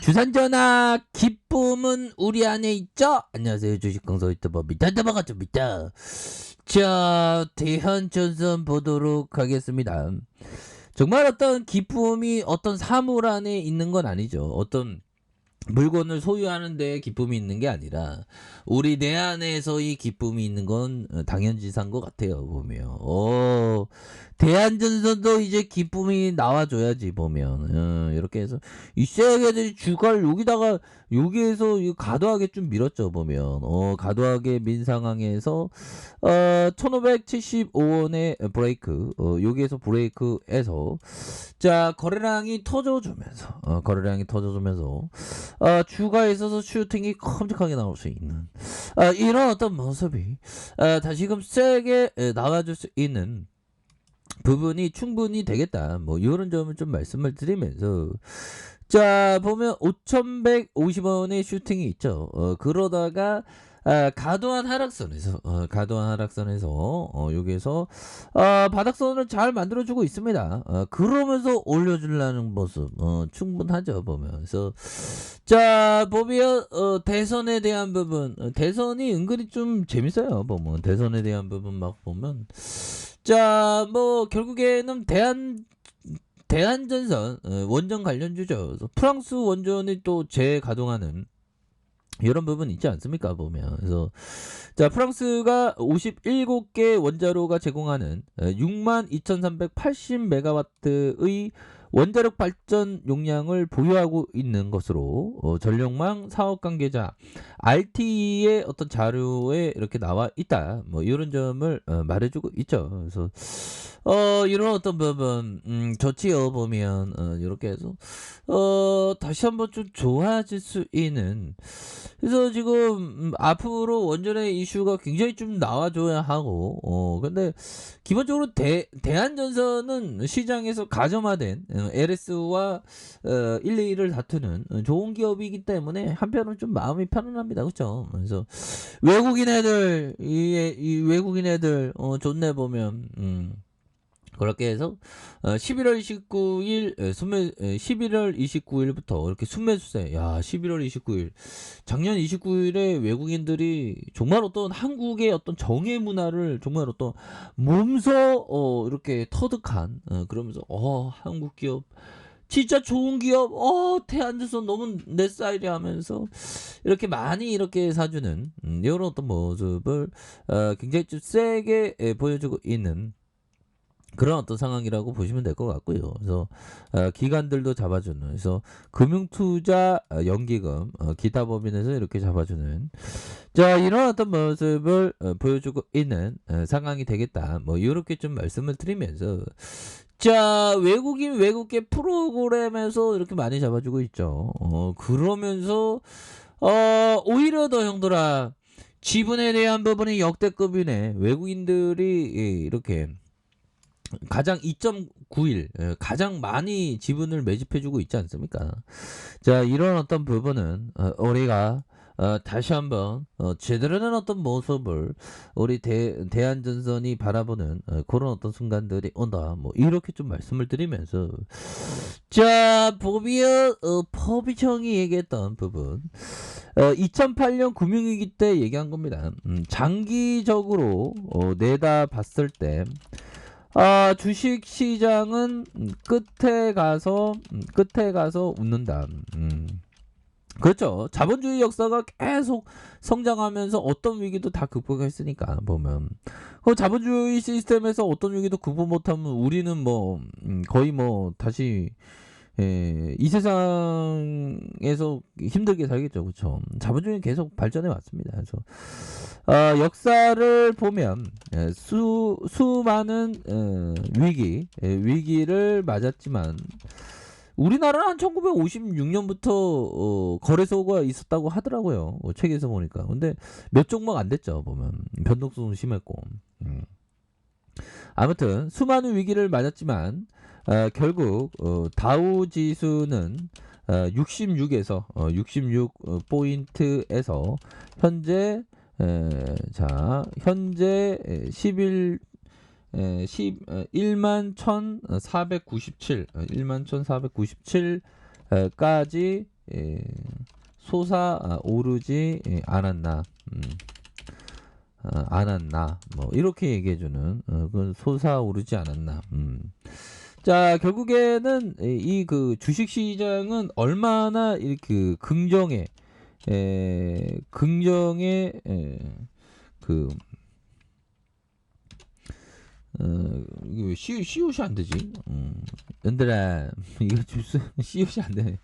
주산전화 기쁨은 우리 안에 있죠? 안녕하세요. 주식강사 유튜버 미타다바가입니다. 자, 대한전선 보도록 하겠습니다. 정말 어떤 기쁨이 어떤 사물 안에 있는 건 아니죠. 어떤 물건을 소유하는데 기쁨이 있는 게 아니라 우리 내 안에서의 기쁨이 있는 건 당연지사인 것 같아요. 보면 대한전선도 이제 기쁨이 나와줘야지. 보면 이렇게 해서 이 쇠개들이 주가를 여기에서 과도하게 좀 밀었죠. 보면 과도하게 민 상황에서 1575원의 브레이크, 여기에서 브레이크에서 자 거래량이 터져주면서 주가에 있어서 슈팅이 큼직하게 나올 수 있는 이런 어떤 모습이 다시금 세게 나와줄 수 있는 부분이 충분히 되겠다. 뭐 이런 점을 좀 말씀을 드리면서 자 보면 5150원의 슈팅이 있죠. 그러다가 과도한 하락선에서 여기에서 바닥선을 잘 만들어주고 있습니다. 그러면서 올려주려는 모습 충분하죠. 보면서 자 보면 대선에 대한 부분, 대선이 은근히 좀 재밌어요. 보면 대선에 대한 부분 막 보면 자 뭐 결국에는 대한전선 원전 관련주죠. 그래서 프랑스 원전이 또 재가동하는 이런 부분 있지 않습니까? 보면 그래서 자 프랑스가 57개 원자로가 제공하는 62,380메가와트의 원자력 발전 용량을 보유하고 있는 것으로 전력망 사업 관계자 RTE의 어떤 자료에 이렇게 나와 있다. 뭐 이런 점을 말해주고 있죠. 그래서 이런 어떤 부분 좋지요. 보면 이렇게 해서 다시 한번 좀 좋아질 수 있는. 그래서 지금 앞으로 원전의 이슈가 굉장히 좀 나와줘야 하고 근데 기본적으로 대한전선은 시장에서 가점화된 LS와 1, 2를 다투는 좋은 기업이기 때문에 한편으로 좀 마음이 편안합니다. 그렇죠? 그래서 외국인 애들 이 외국인 애들 좋네 보면 그렇게 해서 11월 29일 11월 29일부터 이렇게 순매수세. 야 11월 29일 작년 29일에 외국인들이 정말 어떤 한국의 어떤 정의 문화를 정말 어떤 몸소 이렇게 터득한 그러면서 한국 기업 진짜 좋은 기업 대한전선 너무 내 스타일이 하면서 이렇게 많이 이렇게 사주는 이런 어떤 모습을 굉장히 좀 세게 보여주고 있는 그런 어떤 상황이라고 보시면 될 것 같고요. 그래서 기관들도 잡아주는, 그래서 금융투자 연기금 기타 법인에서 이렇게 잡아주는 자 이런 어떤 모습을 보여주고 있는 상황이 되겠다. 뭐 이렇게 좀 말씀을 드리면서 자 외국계 프로그램에서 이렇게 많이 잡아주고 있죠. 그러면서 오히려 더 형들아 지분에 대한 부분이 역대급이네. 외국인들이 이렇게 가장 2.9일 가장 많이 지분을 매집해주고 있지 않습니까? 자 이런 어떤 부분은 우리가 다시 한번 제대로 된 어떤 모습을 우리 대한전선이 바라보는 그런 어떤 순간들이 온다. 뭐 이렇게 좀 말씀을 드리면서 자 법이청이 얘기했던 부분 2008년 금융위기 때 얘기한 겁니다. 장기적으로 내다 봤을 때 주식 시장은 끝에 가서 웃는다. 그렇죠. 자본주의 역사가 계속 성장하면서 어떤 위기도 다 극복했으니까 보면 자본주의 시스템에서 어떤 위기도 극복 못하면 우리는 뭐 거의 뭐 다시 이 세상에서 힘들게 살겠죠. 그렇죠. 자본주의는 계속 발전해 왔습니다. 그래서 역사를 보면 수많은 위기를 맞았지만 우리나라는 한 1956년부터 거래소가 있었다고 하더라고요. 책에서 보니까. 근데 몇 종목 안 됐죠. 보면 변동성은 심했고. 아무튼 수많은 위기를 맞았지만 결국 다우 지수는 66에서 66 포인트에서 현재 11,497 까지 솟아오르지 않았나. 않았나. 뭐 이렇게 얘기해주는 그건 솟아오르지 않았나. 자, 결국에는 이 그 주식시장은 얼마나 이렇게 긍정의 그 이거 왜 시옷이 안 되지? 얘들아 이거 좀 시옷이 안 되네.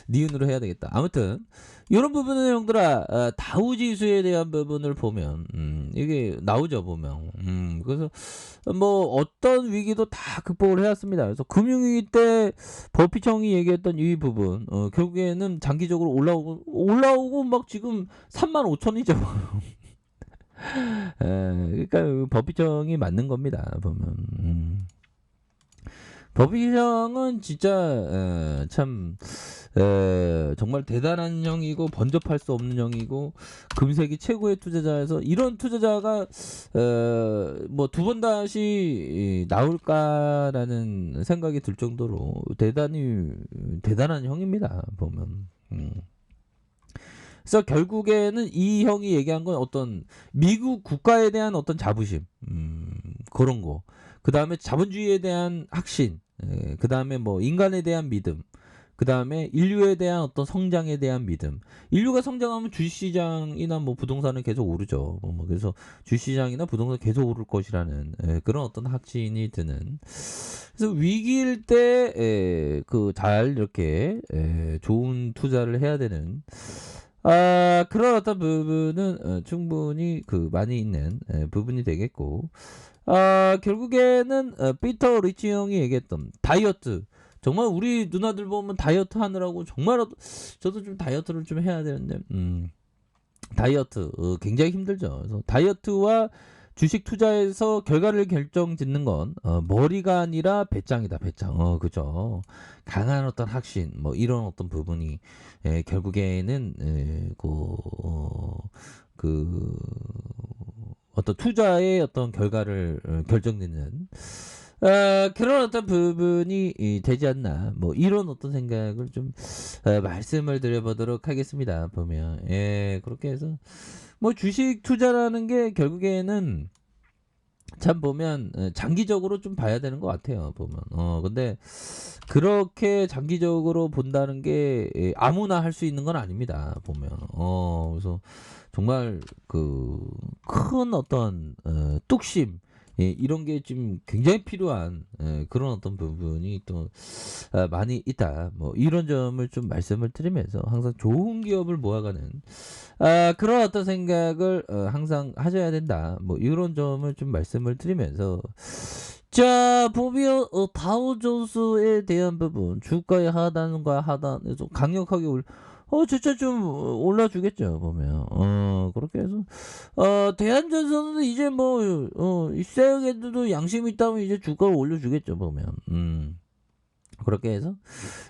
니은으로 해야 되겠다. 아무튼 이런 부분은 형들아 다우지수에 대한 부분을 보면 이게 나오죠 보면. 그래서 뭐 어떤 위기도 다 극복을 해왔습니다. 그래서 금융위기 때 버피청이 얘기했던 이 부분 결국에는 장기적으로 올라오고 막 지금 35,000이죠. 그러니까 버피청이 맞는 겁니다 보면. 버피청은 진짜 참 정말 대단한 형이고 번접할 수 없는 형이고 금세기 최고의 투자자에서 이런 투자자가 뭐 두 번 다시 나올까라는 생각이 들 정도로 대단한 형입니다 보면. 그래서 결국에는 이 형이 얘기한 건 어떤 미국 국가에 대한 어떤 자부심, 그런 거. 그 다음에 자본주의에 대한 확신, 그 다음에 뭐 인간에 대한 믿음, 그 다음에 인류에 대한 어떤 성장에 대한 믿음. 인류가 성장하면 주식시장이나 뭐 부동산은 계속 오르죠. 뭐 그래서 주식시장이나 부동산 계속 오를 것이라는 그런 어떤 확신이 드는. 그래서 위기일 때 그 잘 이렇게 좋은 투자를 해야 되는. 그런 어떤 부분은 충분히 그 많이 있는 부분이 되겠고, 결국에는 피터 리치 형이 얘기했던 다이어트. 정말 우리 누나들 보면 다이어트 하느라고 정말 저도 좀 다이어트를 좀 해야 되는데, 다이어트 굉장히 힘들죠. 그래서 다이어트와 주식 투자에서 결과를 결정짓는 건 머리가 아니라 배짱이다. 배짱. 그죠. 강한 어떤 확신 뭐 이런 어떤 부분이 결국에는 그 어떤 투자의 어떤 결과를 결정짓는 그런 어떤 부분이 되지 않나 뭐 이런 어떤 생각을 좀 말씀을 드려보도록 하겠습니다. 보면 그렇게 해서 뭐 주식 투자라는 게 결국에는 참 보면 장기적으로 좀 봐야 되는 것 같아요. 보면 근데 그렇게 장기적으로 본다는 게 아무나 할 수 있는 건 아닙니다. 보면 그래서 정말 그 큰 어떤 뚝심 이런 게 지금 굉장히 필요한 그런 어떤 부분이 또 많이 있다. 뭐 이런 점을 좀 말씀을 드리면서 항상 좋은 기업을 모아가는 그런 어떤 생각을 항상 하셔야 된다. 뭐 이런 점을 좀 말씀을 드리면서 자 보면 다우존스에 대한 부분 주가의 하단과 하단에서 강력하게 진짜 좀 올라주겠죠 보면 그렇게 해서 대한전선은 이제 뭐 세력애들도 양심 있다면 이제 주가를 올려주겠죠 보면 그렇게 해서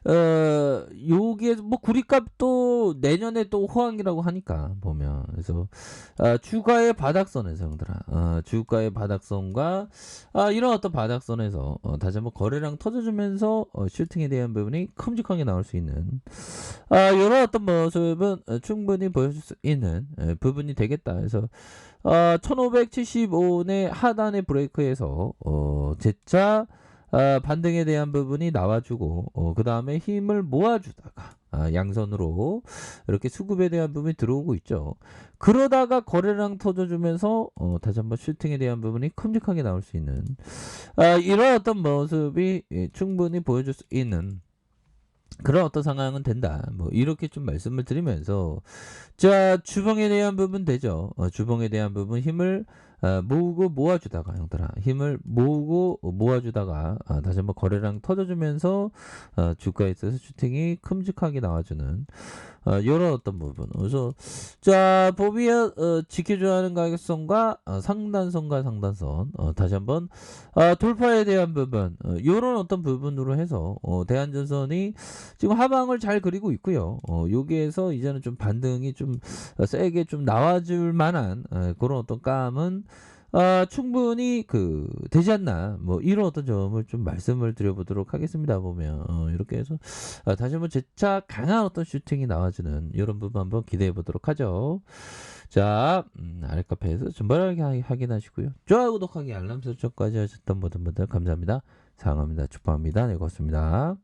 여기에 뭐 구리값도 내년에 또 호황이라고 하니까 보면 그래서 주가의 바닥선에서 형들아 주가의 바닥선과 이런 어떤 바닥선에서 다시 한번 거래량 터져주면서 슈팅에 대한 부분이 큼직하게 나올 수 있는 이런 어떤 모습은 충분히 보여줄 수 있는 부분이 되겠다. 그래서 1575원의 하단의 브레이크에서 재차 반등에 대한 부분이 나와주고 그 다음에 힘을 모아주다가 양선으로 이렇게 수급에 대한 부분이 들어오고 있죠. 그러다가 거래량 터져주면서 다시 한번 슈팅에 대한 부분이 큼직하게 나올 수 있는 이런 어떤 모습이 충분히 보여줄 수 있는 그런 어떤 상황은 된다. 뭐 이렇게 좀 말씀을 드리면서 자 주봉에 대한 부분 되죠. 주봉에 대한 부분 힘을 모으고 모아주다가 형들아 힘을 모으고 모아주다가 다시 한번 거래량 터져주면서 주가에 있어서 슈팅이 큼직하게 나와주는 이런 어떤 부분. 그래서 자 보면 지켜줘야 하는 가격선과 상단선과 상단선 다시 한번 돌파에 대한 부분 이런 어떤 부분으로 해서 대한전선이 지금 하방을 잘 그리고 있고요. 여기에서 이제는 좀 반등이 좀 세게 좀 나와줄 만한 그런 어떤 감은 충분히 되지 않나. 뭐 이런 어떤 점을 좀 말씀을 드려보도록 하겠습니다. 보면 이렇게 해서 다시 한번 재차 강한 어떤 슈팅이 나와주는 이런 부분 한번 기대해 보도록 하죠. 자, 아래 카페에서 정발하게 확인하시고요. 좋아요, 구독하기, 알람 설정까지 하셨던 모든 분들 감사합니다. 사랑합니다. 축복합니다. 네, 고맙습니다.